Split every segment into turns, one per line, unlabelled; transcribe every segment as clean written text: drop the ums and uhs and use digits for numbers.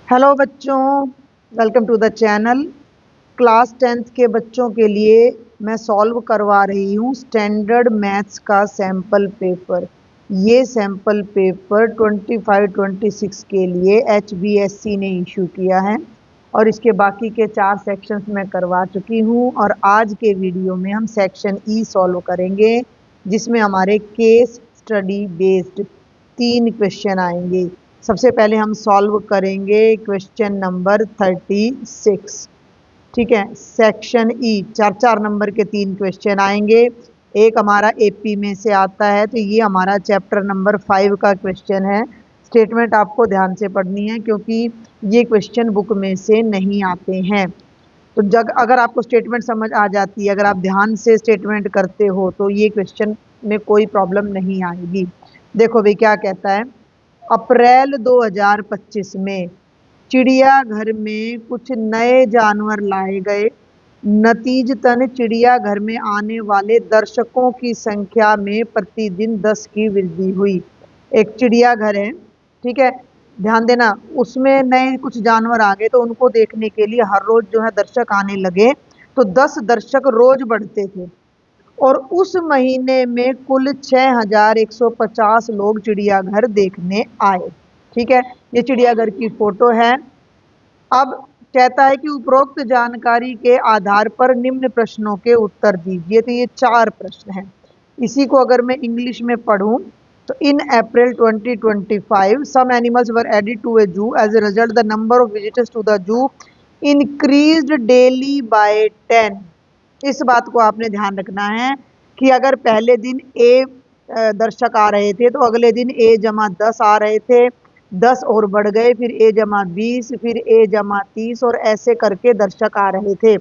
Hello बच्चों, welcome to the channel. Class 10th के बच्चों के लिए मैं सॉल्व करवा रही हूँ स्टैंडर्ड मैथ्स का सैम्पल पेपर। ये सैम्पल पेपर 25-26 के लिए HBSC ने इशू किया है और इसके बाकी के 4 सेक्शंस मैं करवा चुकी हूँ। और आज के वीडियो में हम सेक्शन ई सॉल्व करेंगे, जिसमें हमारे केस स्टडी बेस्ड 3 क्वेश्चन आएंगे। सबसे पहले हम सॉल्व करेंगे क्वेश्चन नंबर 36। ठीक है, सेक्शन ई 4 नंबर के 3 क्वेश्चन आएंगे। एक हमारा एपी में से आता है, तो ये हमारा चैप्टर नंबर 5 का क्वेश्चन है। स्टेटमेंट आपको ध्यान से पढ़नी है क्योंकि ये क्वेश्चन बुक में से नहीं आते हैं। तो जब अगर आपको स्टेटमेंट समझ आ जाती है, अगर आप ध्यान से स्टेटमेंट करते हो, तो ये क्वेश्चन में कोई प्रॉब्लम नहीं आएगी। देखो भाई क्या कहता है। अप्रैल 2025 में चिड़ियाघर में कुछ नए जानवर लाए गए। नतीजतन चिड़ियाघर में आने वाले दर्शकों की संख्या में प्रतिदिन 10 की वृद्धि हुई। एक चिड़ियाघर है, ठीक है, ध्यान देना। उसमें नए कुछ जानवर आ गए, तो उनको देखने के लिए हर रोज जो है दर्शक आने लगे। तो 10 दर्शक रोज बढ़ते थे और उस महीने में कुल 6150 लोग चिड़ियाघर देखने आए। ठीक है, ये चिड़ियाघर की फोटो है। अब कहता है कि उपरोक्त जानकारी के आधार पर निम्न प्रश्नों के उत्तर दीजिए। तो ये 4 प्रश्न हैं। इसी को अगर मैं इंग्लिश में पढ़ूं तो in April 2025 some animals were added to a zoo. As a result the number of visitors to the zoo increased daily by 10। इस बात को आपने ध्यान रखना है कि अगर पहले दिन ए दर्शक आ रहे थे, तो अगले दिन ए जमा 10 आ रहे थे, 10 और बढ़ गए, फिर ए जमा 20, फिर ए जमा 30 और ऐसे करके दर्शक आ रहे थे।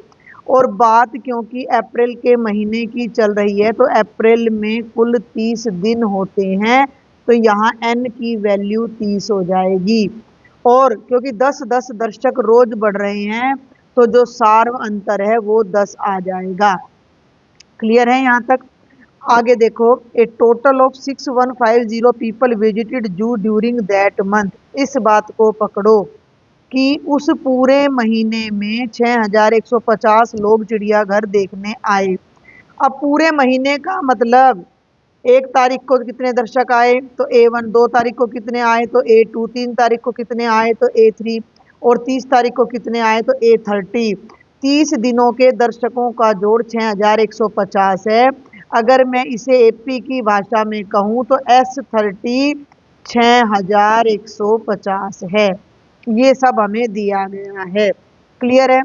और बात क्योंकि अप्रैल के महीने की चल रही है, तो अप्रैल में कुल 30 दिन होते हैं, तो यहाँ n की वैल्यू 30 हो जाएगी। और क्योंकि 10-10 दर्शक रोज बढ़ रहे हैं, तो जो सार्व अंतर है वो 10 आ जाएगा। क्लियर है यहाँ तक? आगे देखो, ए टोटल ऑफ 6150 पीपल विजिटेड जू ड्यूरिंग दैट मंथ। इस बात को पकड़ो कि उस पूरे महीने में 6150 लोग चिड़ियाघर देखने आए। अब पूरे महीने का मतलब 1 तारीख को कितने दर्शक आए तो A1, 2 तारीख को कितने आए तो A2, 3 तारीख को कितने आए तो A3 और 30 तारीख को कितने आए तो A30। 30 दिनों के दर्शकों का जोड़ 6150 है। अगर मैं इसे एपी की भाषा में कहूँ तो S30 6150 है। ये सब हमें दिया गया है। क्लियर है?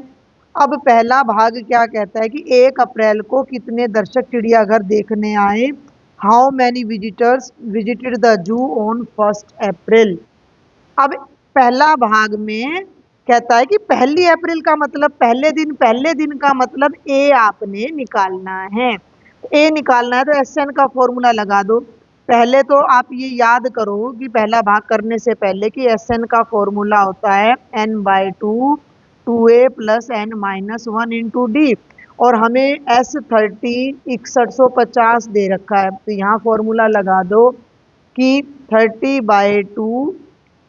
अब पहला भाग क्या कहता है कि 1 अप्रैल को कितने दर्शक चिड़ियाघर देखने आए। How many visitors visited the zoo on 1 अप्रैल। अब पहला भाग में कहता है कि पहली अप्रैल का मतलब पहले दिन का मतलब ए आपने निकालना है। ए निकालना है तो SN का फॉर्मूला लगा दो। पहले तो आप ये याद करो कि पहला भाग करने से पहले कि SN का फॉर्मूला होता है n/2 2a plus n-1 into D. और हमें S30 6150 दे रखा है, तो यहाँ फॉर्मूला लगा दो कि 30/2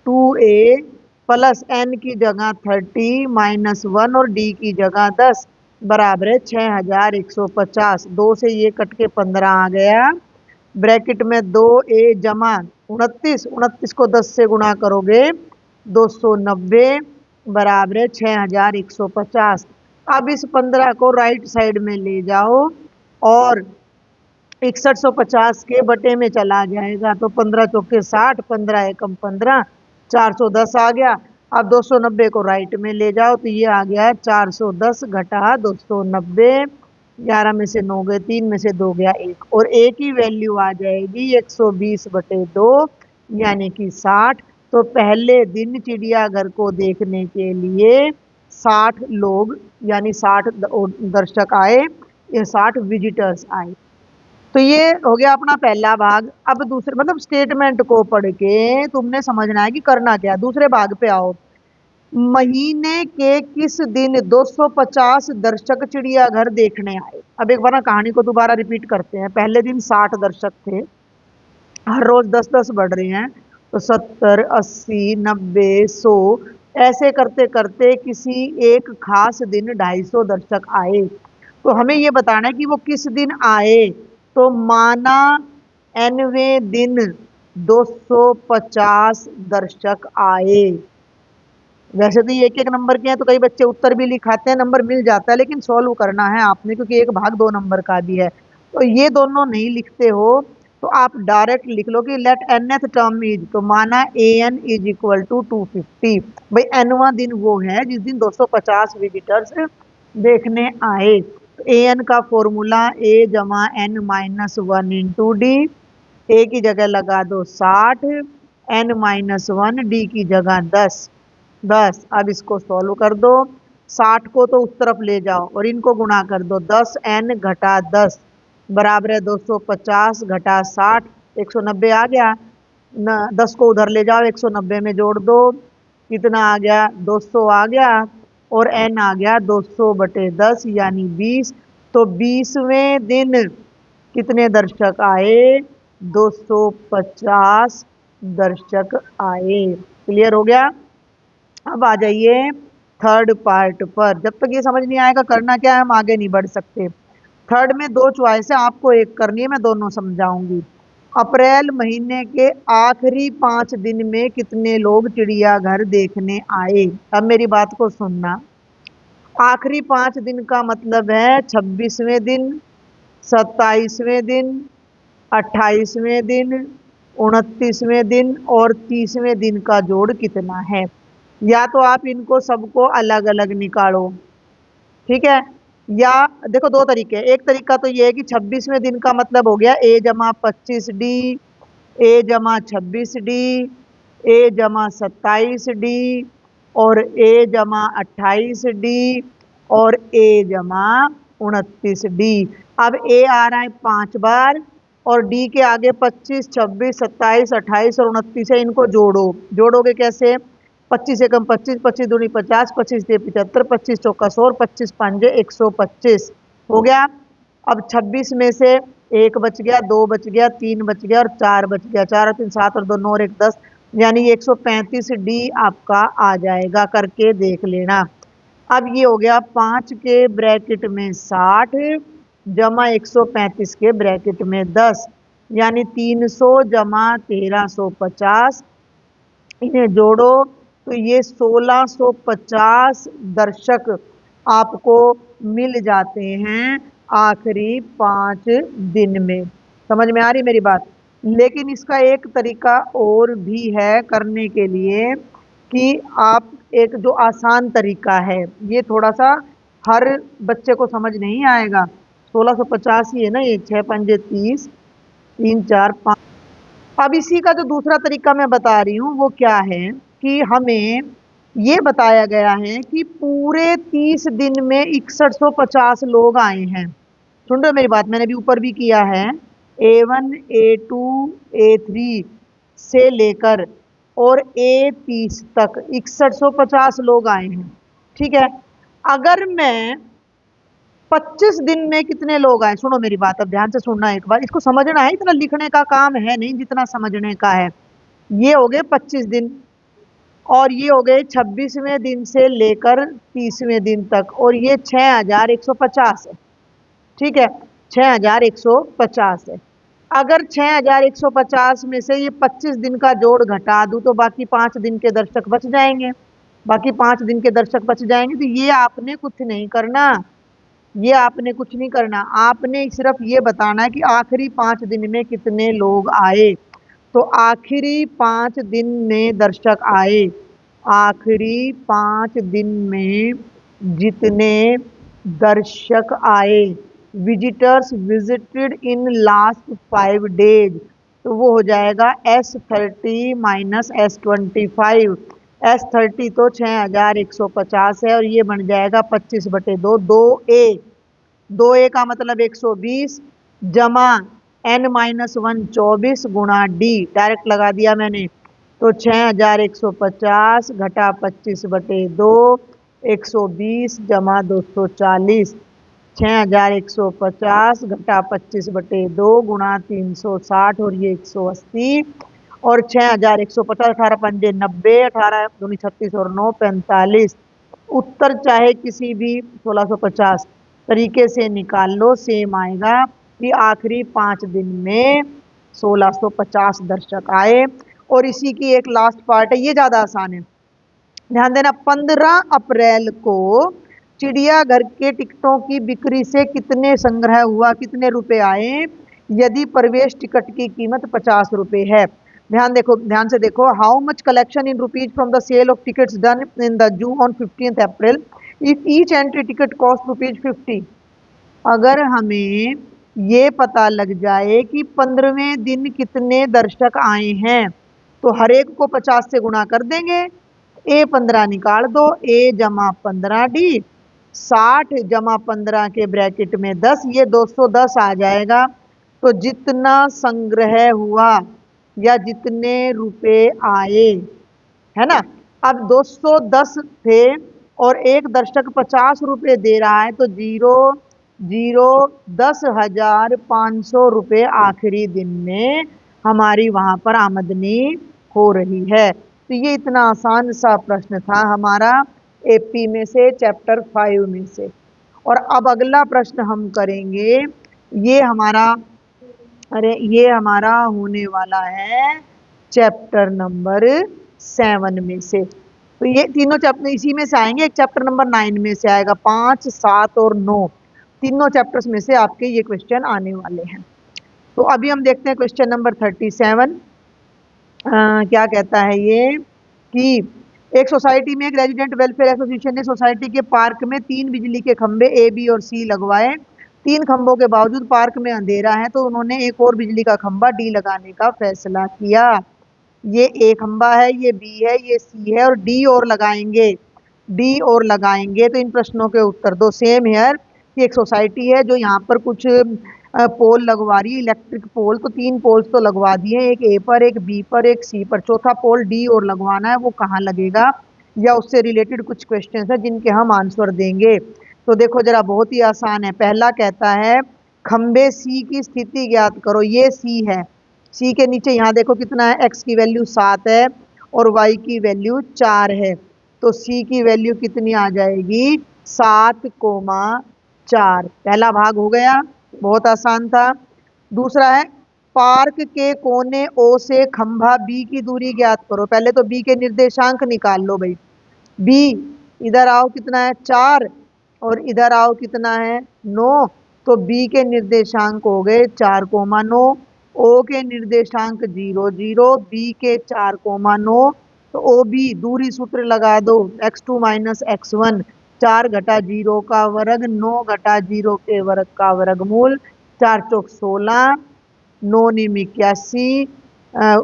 2a प्लस n की जगह 30 -1 और d की जगह 10 बराबर है 6150। 2 से ये कट के 15 आ गया। ब्रैकेट में 2a जमा 29, 29 को 10 से गुणा करोगे 290 बराबर है 6150। अब इस 15 को राइट साइड में ले जाओ और 6150 के बटे में चला जाएगा, तो 15 चौके 60, 15 एकम 15, 410 आ गया। अब 290 को राइट में ले जाओ तो ये आ गया है 410 घटा 290। 11 में से 9 गए, 3 में से 2 गया 1, और a की वैल्यू आ जाएगी 120/2 यानी कि 60। तो पहले दिन चिड़ियाघर को देखने के लिए 60 लोग यानी 60 दर्शक आए, ये 60 विजिटर्स आए। तो ये हो गया अपना पहला भाग। अब दूसरे मतलब स्टेटमेंट को पढ़ के तुमने समझना है कि करना क्या। दूसरे भाग पे आओ। महीने के किस दिन 250 दर्शक चिड़ियाघर देखने आए। अब एक बार ना कहानी को दोबारा रिपीट करते हैं। पहले दिन 60 दर्शक थे, हर रोज 10-10 बढ़ रहे हैं, तो 70 80 90 100 ऐसे करते करते किसी एक खास दिन 250 दर्शक आए। तो हमें ये बताना है कि वो किस दिन आए। तो माना nवें दिन 250 दर्शक आए। वैसे तो ये एक एक नंबर के हैं, तो कई बच्चे उत्तर भी लिखाते हैं, नंबर मिल जाता है, लेकिन सॉल्व करना है आपने, क्योंकि एक भाग 2 नंबर का भी है। तो ये दोनों नहीं लिखते हो तो आप डायरेक्ट लिख लो कि लेट nth टर्म इज, तो माना an इज इक्वल टू 250। भाई nवां दिन वो है जिस दिन 250 विजिटर्स देखने आए। तो an का फॉर्मूला a जमा n माइनस 1 इंटू डी। ए की जगह लगा दो 60, n माइनस 1, डी की जगह 10। अब इसको सॉल्व कर दो। 60 को तो उस तरफ ले जाओ और इनको गुणा कर दो। 10n घटा 10 बराबर है 250 घटा 60, 190 आ गया न। 10 को उधर ले जाओ, 190 में जोड़ दो, कितना आ गया 200 आ गया, और n आ गया 200 बटे 10 यानी 20। तो 20वें दिन कितने दर्शक आए? 250 दर्शक आए। क्लियर हो गया? अब आ जाइए थर्ड पार्ट पर। जब तक ये समझ नहीं आएगा करना क्या है, हम आगे नहीं बढ़ सकते। थर्ड में 2 चॉइस है, आपको एक करनी है, मैं दोनों समझाऊंगी। अप्रैल महीने के आखिरी 5 दिन में कितने लोग चिड़ियाघर देखने आए? अब मेरी बात को सुनना। आखिरी 5 दिन का मतलब है 26वें दिन, 27वें दिन, 28वें दिन, 29वें दिन और 30वें दिन का जोड़ कितना है? या तो आप इनको सबको अलग अलग निकालो, ठीक है। या देखो 2 तरीके हैं। एक तरीका तो ये है कि 26वें दिन का मतलब हो गया a जमा 25d, a जमा 26d, a जमा 27d और a जमा 28d और a जमा 29d। अब a आ रहा है 5 बार और d के आगे 25, 26, 27, 28 और 29 है। इनको जोड़ो। जोड़ोगे कैसे? 25 एकम 25, 25 दूनी 50, 25 से 75, 25 चौका 100, 25 पंजे 125 हो गया। अब 26 में से 1 बच गया, 2 बच गया, 3 बच गया और 4 बच गया। 4 और 3 7 और 2 9 और 1 10, यानी 135 डी आपका आ जाएगा। करके देख लेना। अब ये हो गया 5 के ब्रैकेट में 60 जमा 135 के ब्रैकेट में 10, यानी 300 जमा 1350। इन्हें जोड़ो तो ये 1650 दर्शक आपको मिल जाते हैं आखिरी 5 दिन में। समझ में आ रही मेरी बात? लेकिन इसका एक तरीका और भी है करने के लिए, कि आप एक जो आसान तरीका है, ये थोड़ा सा हर बच्चे को समझ नहीं आएगा। 1650 ही है ना, ये 6 पंजे 30, 3 4 5। अब इसी का जो दूसरा तरीका मैं बता रही हूँ वो क्या है, कि हमें ये बताया गया है कि पूरे 30 दिन में 6150 लोग आए हैं। सुन रहे हो मेरी बात? मैंने भी ऊपर भी किया है। A1 A2 A3 से लेकर और A30 तक 6150 लोग आए हैं, ठीक है। अगर मैं 25 दिन में कितने लोग आए, सुनो मेरी बात, अब ध्यान से सुनना एक बार, इसको समझना है, इतना लिखने का काम है नहीं जितना समझने का है। ये हो गए 25 दिन और ये हो गए 26वें दिन से लेकर 30वें दिन तक, और ये 6150 है, ठीक है। 6150 है। अगर 6150 में से ये 25 दिन का जोड़ घटा दूं तो बाकी 5 दिन के दर्शक बच जाएंगे। बाकी 5 दिन के दर्शक बच जाएंगे। तो ये आपने कुछ नहीं करना, ये आपने कुछ नहीं करना, आपने सिर्फ ये बताना है कि आखिरी 5 दिन में कितने लोग आए। तो आखिरी 5 दिन में दर्शक आए, आखिरी 5 दिन में जितने दर्शक आए, visitors visited in last 5 days, तो वो हो जाएगा S30 माइनस S25। S30 तो 6150 है और ये बन जाएगा 25 बटे 2, 2A। 2A का मतलब 120 जमा n माइनस 1 24 गुणा डी, डायरेक्ट लगा दिया मैंने। तो 6150 घटा 25 बटे 2, 120 जमा 240। 6150 घटा 25 बटे 2 गुणा 360 और ये 180 और 6150, 18 पंजे 90, 18 दूनी 36 और 9 45। उत्तर चाहे किसी भी 1650 तरीके से निकाल लो, सेम आएगा कि आखिरी 5 दिन में 1650 दर्शक आए। और इसी की एक लास्ट पार्ट है, ये ज्यादा आसान है, ध्यान देना। 15 अप्रैल को चिड़ियाघर के टिकटों की बिक्री से कितने संग्रह हुआ, कितने रुपए आए यदि प्रवेश टिकट की कीमत 50 रुपए है। ध्यान से देखो, how much collection in rupees from the sale of tickets done in the zoo on 15 April if each entry ticket cost ₹50। अगर हमें ये पता लग जाए कि 15वें दिन कितने दर्शक आए हैं तो हर एक को 50 से गुणा कर देंगे। ए 15 निकाल दो, ए जमा 15 डी 60 जमा 15 के ब्रैकेट में 10, ये 210 आ जाएगा। तो जितना संग्रह हुआ या जितने रुपए आए, है ना, अब 210 थे और एक दर्शक 50 रुपए दे रहा है तो 10,500 रुपए आखिरी दिन में हमारी वहां पर आमदनी हो रही है। तो ये इतना आसान सा प्रश्न था हमारा एपी में से, चैप्टर 5 में से। और अब अगला प्रश्न हम करेंगे, ये हमारा होने वाला है चैप्टर नंबर 7 में से। तो ये तीनों चैप्टर इसी में से आएंगे, एक चैप्टर नंबर 9 में से आएगा। 5, 7 और 9 तीनों चैप्टर्स में से आपके ये क्वेश्चन आने वाले हैं। तो अभी हम देखते हैं क्वेश्चन नंबर 37। क्या कहता है ये कि एक सोसाइटी में एक रेजिडेंट वेलफेयर एसोसिएशन ने सोसाइटी के पार्क में 3 बिजली के खंभे ए, बी और सी लगवाए। 3 खंभों के बावजूद पार्क में अंधेरा है तो उन्होंने एक और बिजली का खंभा डी लगाने का फैसला किया। ये ए खंभा है, ये बी है, ये सी है और डी और लगाएंगे। तो इन प्रश्नों के उत्तर दो। सेम हेयर कि एक सोसाइटी है जो यहाँ पर कुछ पोल लगवा रही है, इलेक्ट्रिक पोल। तो 3 पोल्स तो लगवा दिए, एक ए पर, एक बी पर, एक सी पर। चौथा पोल डी और लगवाना है, वो कहाँ लगेगा या उससे रिलेटेड कुछ क्वेश्चंस है जिनके हम आंसर देंगे। तो देखो जरा, बहुत ही आसान है। पहला कहता है खंबे सी की स्थिति ज्ञात करो। ये सी है, सी के नीचे यहाँ देखो कितना है, एक्स की वैल्यू 7 है और वाई की वैल्यू 4 है। तो सी की वैल्यू कितनी आ जाएगी, 7,4। पहला भाग हो गया, बहुत आसान था। दूसरा है पार्क के कोने ओ से खंभा बी की दूरी ज्ञात करो। पहले तो बी के निर्देशांक निकाल लो भाई। बी इधर आओ, कितना है 4 और इधर आओ कितना है 9। तो बी के निर्देशांक हो गए 4,9, ओ के निर्देशांक 0, 0, बी के 4,9। तो ओ बी दूरी सूत्र लगा दो, x2 माइनस x1, 4 घटा 0 का वर्ग, 9 घटा 0 के वर्ग का वर्गमूल, 4 चौक 16, 9 निम 81,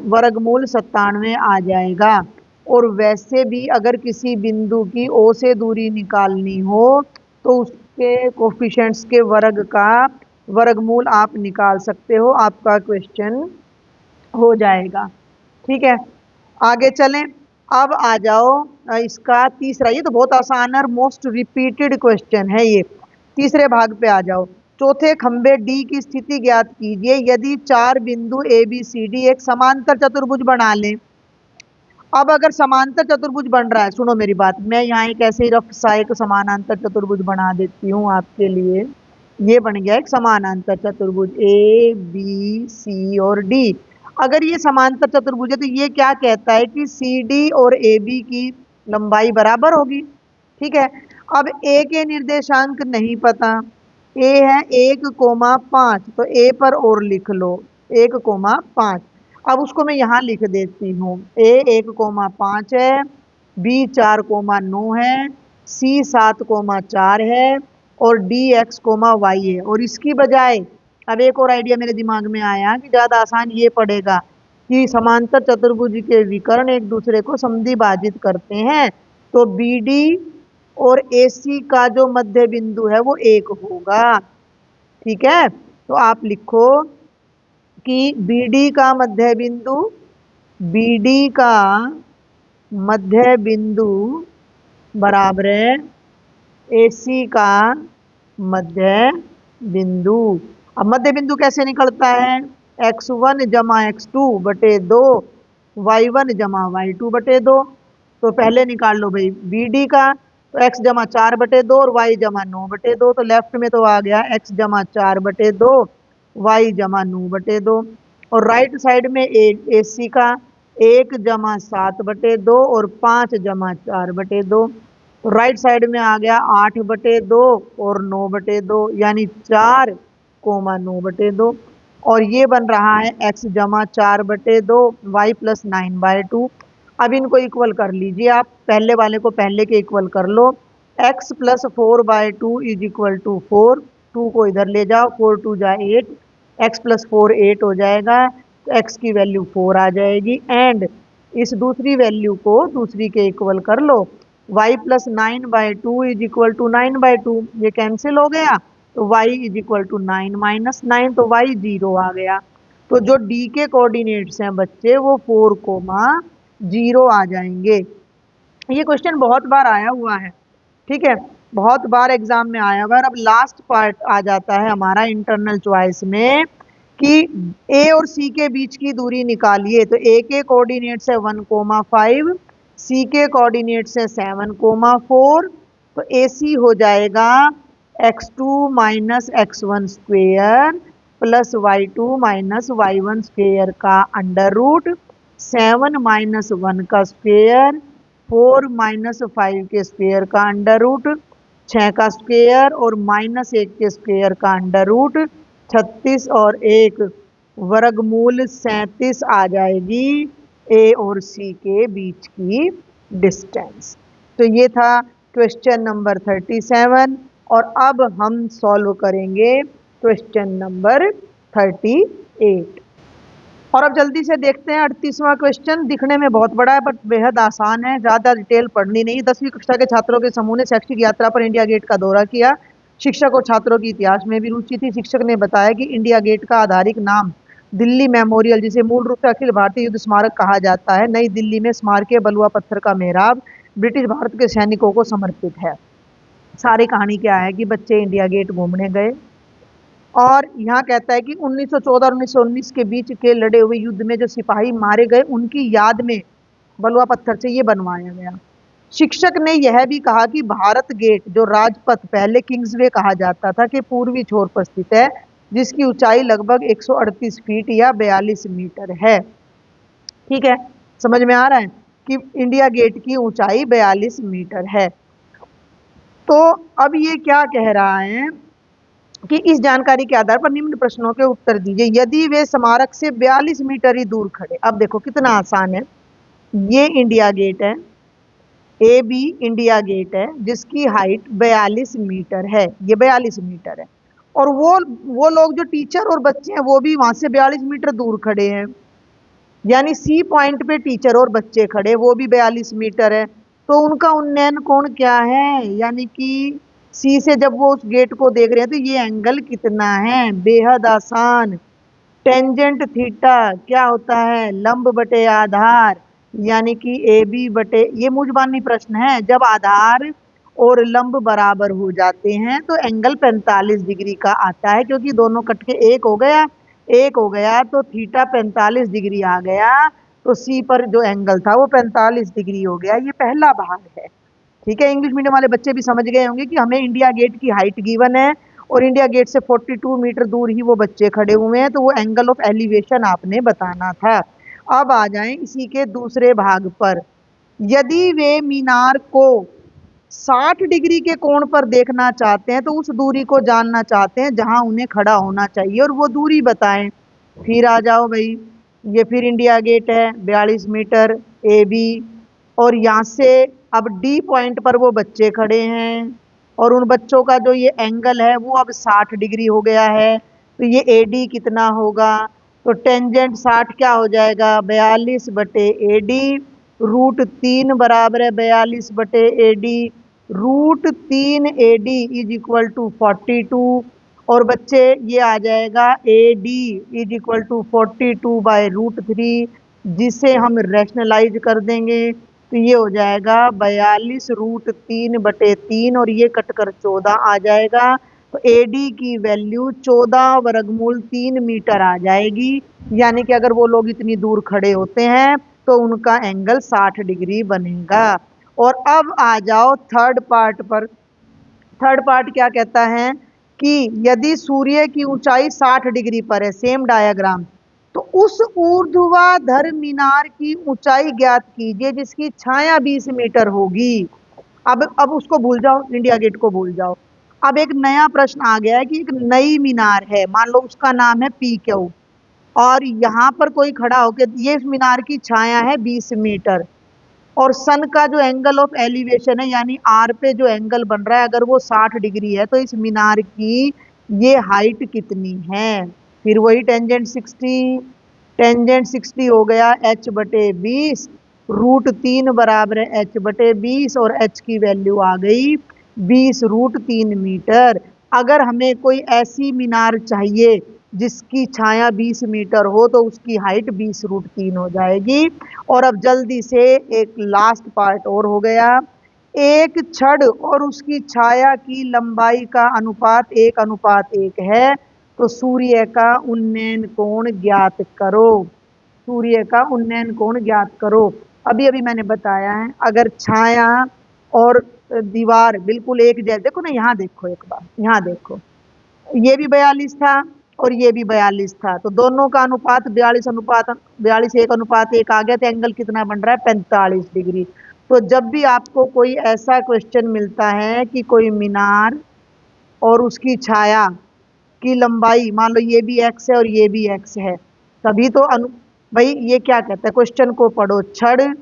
वर्गमूल 97 आ जाएगा। और वैसे भी अगर किसी बिंदु की ओ से दूरी निकालनी हो तो उसके कोफिशिएंट्स के वर्ग का वर्गमूल आप निकाल सकते हो, आपका क्वेश्चन हो जाएगा। ठीक है, आगे चलें। अब आ जाओ इसका तीसरा, ये तो बहुत आसान और मोस्ट रिपीटेड क्वेश्चन है ये। तीसरे भाग पे आ जाओ। चौथे खंबे डी की स्थिति ज्ञात कीजिए यदि 4 बिंदु ए बी सी डी एक समांतर चतुर्भुज बना लें। अब अगर समांतर चतुर्भुज बन रहा है, सुनो मेरी बात, मैं यहाँ एक ऐसे ही रफ सा एक समानांतर चतुर्भुज बना देती हूँ आपके लिए। ये बन गया एक समानांतर चतुर्भुज ए बी सी और डी। अगर ये समांतर चतुर्भुज है तो ये क्या कहता है कि सी डी और ए बी की लंबाई बराबर होगी। ठीक है, अब ए के निर्देशांक नहीं पता, ए है 1,5, तो ए पर और लिख लो 1,5। अब उसको मैं यहाँ लिख देती हूँ, ए 1,5 है, बी 4,9 है, सी 7,4 है और डी x, y है। और इसकी बजाय अब एक और आइडिया मेरे दिमाग में आया कि ज़्यादा आसान ये पड़ेगा कि समांतर चतुर्भुज के विकर्ण एक दूसरे को समद्विभाजित करते हैं तो बी डी और ए सी का जो मध्य बिंदु है वो 1 होगा। ठीक है, तो आप लिखो कि BD का मध्य बिंदु बराबर है AC का मध्य बिंदु। अब मध्य बिंदु कैसे निकलता है, x1 जमा x2 बटे 2 y1 जमा y2 बटे 2। तो पहले निकाल लो भाई बी डी का, तो x जमा 4 बटे 2 और y जमा 9 बटे 2। तो लेफ्ट में तो आ गया x जमा 4 बटे 2, y जमा 9 बटे 2। और राइट साइड में ए सी का 1 जमा 7 बटे 2 और 5 जमा 4 बटे 2। तो राइट साइड में आ गया 8 बटे 2 और 9 बटे 2, यानी 4 कोमा 9 बटे 2। और ये बन रहा है x जमा 4 बटे 2 y प्लस 9/2। अब इनको इक्वल कर लीजिए आप, पहले वाले को पहले के इक्वल कर लो। x plus 4/2 is equal to 4, 2 को इधर ले जाओ, 4 2 जा 8, x प्लस 4 8 हो जाएगा, तो x की वैल्यू 4 आ जाएगी। एंड इस दूसरी वैल्यू को दूसरी के इक्वल कर लो, y plus 9/2 is equal to 9/2, ये कैंसिल हो गया, तो y is equal to 9 minus 9, तो y 0 आ गया। तो जो d के कोऑर्डिनेट्स हैं बच्चे वो 4 कोमा 0 आ जाएंगे। ये क्वेश्चन बहुत बार आया हुआ है, ठीक है, बहुत बार एग्जाम में आया हुआ है। अब लास्ट पार्ट आ जाता है हमारा इंटरनल चॉइस में कि ए और सी के बीच की दूरी निकालिए। तो ए के कोऑर्डिनेट्स है 1,5, सी के कोऑर्डिनेट्स है 7,4। तो ए सी हो जाएगा x2 minus x1 square plus y2 minus y1 square का अंडर रूट 7 माइनस 1 का स्क्वेयर, 4 माइनस 5 के स्क्वेयर का अंडर रूट 6 का स्क्वेयर और माइनस 1 के स्क्वेयर का अंडर रूट 36 और 1 वर्गमूल 37 आ जाएगी ए और सी के बीच की डिस्टेंस। तो ये था क्वेश्चन नंबर 37 और अब हम सॉल्व करेंगे क्वेश्चन नंबर 38। और अब जल्दी से देखते हैं 38वां क्वेश्चन। दिखने में बहुत बड़ा है बट बेहद आसान है, ज़्यादा डिटेल पढ़नी नहीं। 10वीं कक्षा के छात्रों के समूह ने शैक्षिक यात्रा पर इंडिया गेट का दौरा किया। शिक्षक और छात्रों की इतिहास में भी रुचि थी। शिक्षक ने बताया कि इंडिया गेट का आधारिक नाम दिल्ली मेमोरियल, जिसे मूल रूप से अखिल भारतीय युद्ध स्मारक कहा जाता है, नई दिल्ली में स्मारकीय बलुआ पत्थर का मेहराब ब्रिटिश भारत के सैनिकों को समर्पित है। सारी कहानी क्या है कि बच्चे इंडिया गेट घूमने गए और यहाँ कहता है कि 1914 और 1919 के बीच के लड़े हुए युद्ध में जो सिपाही मारे गए उनकी याद में बलुआ पत्थर से ये बनवाया गया। शिक्षक ने यह भी कहा कि भारत गेट, जो राजपथ पहले किंग्सवे कहा जाता था, के पूर्वी छोर पर स्थित है, जिसकी ऊंचाई लगभग 138 फीट या 42 मीटर है। ठीक है, समझ में आ रहा है कि इंडिया गेट की ऊंचाई 42 मीटर है। तो अब ये क्या कह रहा है कि इस जानकारी के आधार पर निम्न प्रश्नों के उत्तर दीजिए यदि वे स्मारक से 42 मीटर ही दूर खड़े। अब देखो कितना आसान है, ये इंडिया गेट है, ए बी इंडिया गेट है जिसकी हाइट 42 मीटर है, ये 42 मीटर है। और वो लोग जो टीचर और बच्चे हैं वो भी वहां से 42 मीटर दूर खड़े हैं, यानी सी पॉइंट पे टीचर और बच्चे खड़े, वो भी 42 मीटर है। तो उनका उन्नयन कोण क्या है, यानी कि सी से जब वो उस गेट को देख रहे हैं तो ये एंगल कितना है, बेहद आसान। टेंजेंट थीटा क्या होता है, लंब बटे आधार, यानी कि ए बी बटे, ये मूजबानी प्रश्न है। जब आधार और लंब बराबर हो जाते हैं तो एंगल 45 डिग्री का आता है, क्योंकि दोनों कट के एक हो गया तो थीटा 45 डिग्री आ गया, तो सी पर जो एंगल था वो 45 डिग्री हो गया। ये पहला भाग है, ठीक है। इंग्लिश मीडियम वाले बच्चे भी समझ गए होंगे कि हमें इंडिया गेट की हाइट गिवन है और इंडिया गेट से 42 मीटर दूर ही वो बच्चे खड़े हुए हैं, तो वो एंगल ऑफ एलिवेशन आपने बताना था। अब आ जाएं इसी के दूसरे भाग पर। यदि वे मीनार को 60 डिग्री के कोण पर देखना चाहते हैं तो उस दूरी को जानना चाहते हैं जहां उन्हें खड़ा होना चाहिए और वो दूरी बताएं। फिर आ जाओ भाई, ये फिर इंडिया गेट है 42 मीटर ए बी, और यहाँ से अब डी पॉइंट पर वो बच्चे खड़े हैं और उन बच्चों का जो ये एंगल है वो अब 60 डिग्री हो गया है। तो ये ए डी कितना होगा, तो टेंजेंट 60 क्या हो जाएगा, 42 बटे ए डी, रूट 3 बराबर है 42 बटे A D, root 3 A D is equal to 42। और बच्चे ये आ जाएगा A D is equal to 42 by root 3, जिसे हम रैशनलाइज कर देंगे तो ये हो जाएगा 42 रूट 3 बटे 3 और ये कटकर 14 आ जाएगा। तो ए डी की वैल्यू 14 वर्गमूल 3 मीटर आ जाएगी। यानी कि अगर वो लोग इतनी दूर खड़े होते हैं तो उनका एंगल 60 डिग्री बनेगा। और अब आ जाओ थर्ड पार्ट पर। थर्ड पार्ट क्या कहता है कि यदि सूर्य की ऊंचाई 60 डिग्री पर है, सेम डायग्राम, तो उस ऊर्ध्वाधर मीनार की ऊंचाई ज्ञात कीजिए जिसकी छाया 20 मीटर होगी। अब उसको भूल जाओ, इंडिया गेट को भूल जाओ। अब एक नया प्रश्न आ गया है कि एक नई मीनार है, मान लो उसका नाम है PQ, और यहां पर कोई खड़ा होकर, ये इस मीनार की छाया है 20 मीटर, और सन का जो एंगल ऑफ एलिवेशन है यानी आर पे जो एंगल बन रहा है अगर वो 60 डिग्री है, तो इस मीनार की ये हाइट कितनी है। फिर वही टेंजेंट 60, टेंजेंट 60 हो गया h/20, √3 बराबर है h/20, और h की वैल्यू आ गई 20√3 मीटर। अगर हमें कोई ऐसी मीनार चाहिए जिसकी छाया 20 मीटर हो तो उसकी हाइट 20√3 हो जाएगी। और अब जल्दी से एक लास्ट पार्ट और हो गया। एक छड़ और उसकी छाया की लंबाई का अनुपात 1:1 है, तो सूर्य का उन्नयन कोण ज्ञात करो। सूर्य का उन्नयन कोण ज्ञात करो। अभी अभी मैंने बताया है, अगर छाया और दीवार बिल्कुल एक जैसे, देखो ना, यहाँ देखो एक बार, यहाँ देखो, ये भी 42 था और ये भी 42 था, तो दोनों का अनुपात 42:1 आ गया, तो एंगल कितना बन रहा है 45 डिग्री। तो जब भी आपको कोई ऐसा क्वेश्चन मिलता है कि कोई मीनार और उसकी छाया की लंबाई, मान लो ये भी x है और ये भी x है, तभी तो भाई ये क्या कहता है, क्वेश्चन को पढ़ो, छड़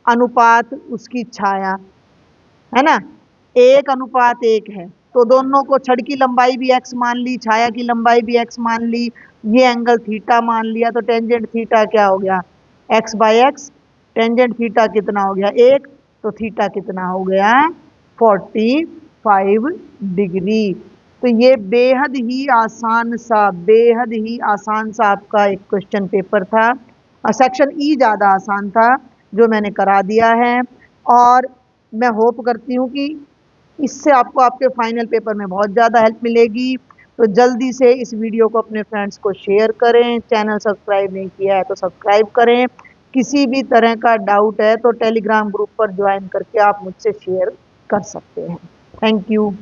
अनुपात उसकी छाया, है ना, 1:1 है, तो दोनों को, छड़ की लंबाई भी x मान ली, छाया की लंबाई भी x मान ली, ये एंगल थीटा मान लिया, तो टेंजेंट थीटा क्या हो गया, x/x। टेंजेंट थीटा कितना हो गया 1, तो थीटा कितना हो गया 45 डिग्री। तो ये बेहद ही आसान सा आपका एक क्वेश्चन पेपर था। सेक्शन ई ज़्यादा आसान था जो मैंने करा दिया है, और मैं होप करती हूँ कि इससे आपको आपके फाइनल पेपर में बहुत ज़्यादा हेल्प मिलेगी। तो जल्दी से इस वीडियो को अपने फ्रेंड्स को शेयर करें, चैनल सब्सक्राइब नहीं किया है तो सब्सक्राइब करें। किसी भी तरह का डाउट है तो टेलीग्राम ग्रुप पर ज्वाइन करके आप मुझसे शेयर कर सकते हैं। Thank you.